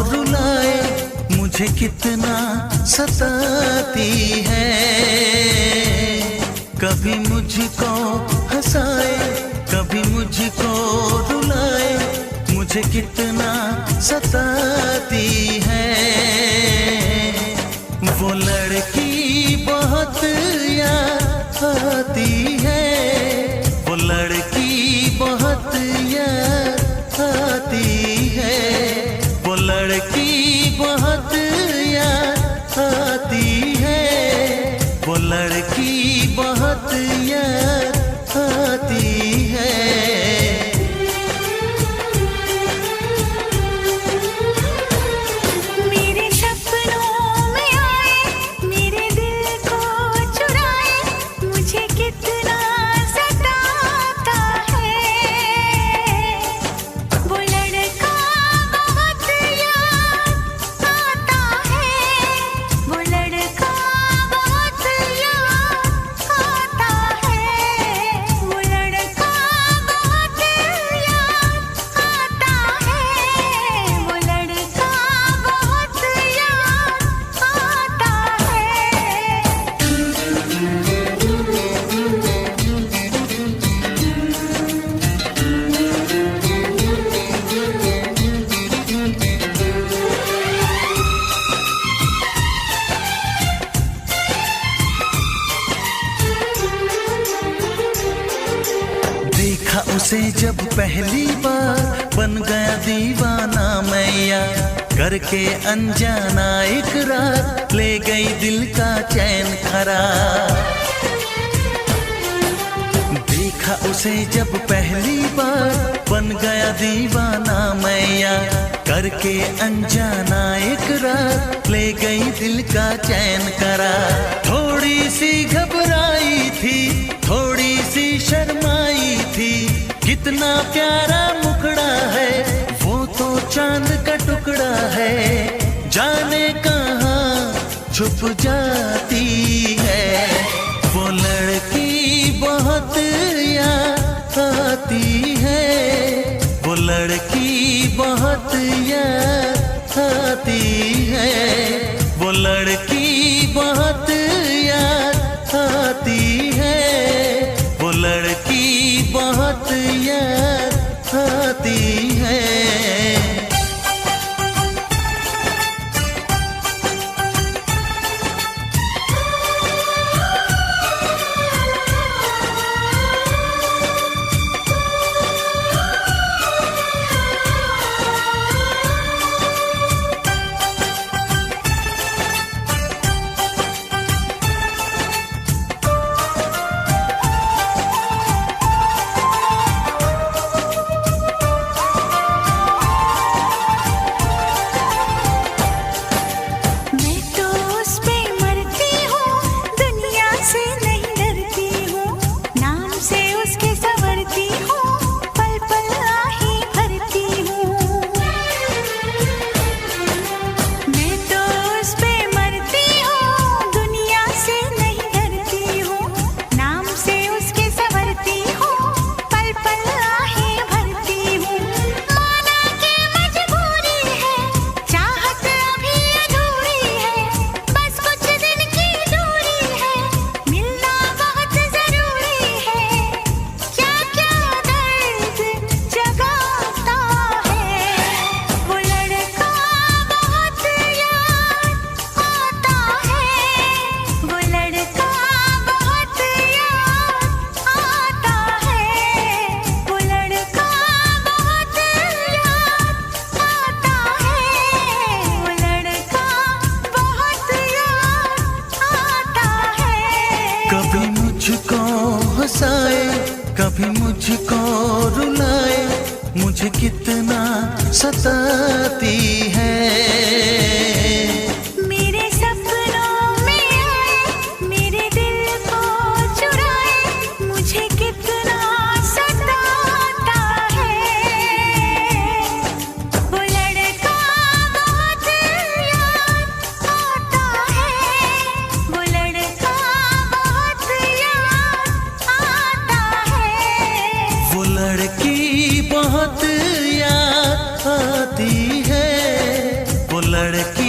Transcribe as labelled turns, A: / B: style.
A: रुलाए, मुझे कितना सताती है। कभी मुझको हंसाए, कभी मुझको रुलाए, मुझे कितना सताती है। वो लड़की बहुत याद आती है, वो लड़की बहुत याद आती है, वो लड़की बहुत याद आती है, वो लड़की बहुत याद आती है। उसे जब पहली बार बन गया दीवाना मैया, करके अनजाना इकरार ले गई दिल का चैन करार। देखा उसे जब पहली बार बन गया दीवाना मैया, करके अनजाना इकरार ले गई दिल का चैन करार। थोड़ी सी घबराई थी, थोड़ी सी शर्माई थी, कितना प्यारा मुखड़ा है, वो तो चांद का टुकड़ा है, जाने कहाँ छुप जाती है। वो लड़की बहुत याद आती है, वो लड़की बहुत याद आती है, वो लड़की बहुत याद आती है, वो लड़की बहुत याद आती है। हंसाए, कभी मुझको रुलाए, मुझे कितना सताती है। लड़की बहुत याद आती है। लड़की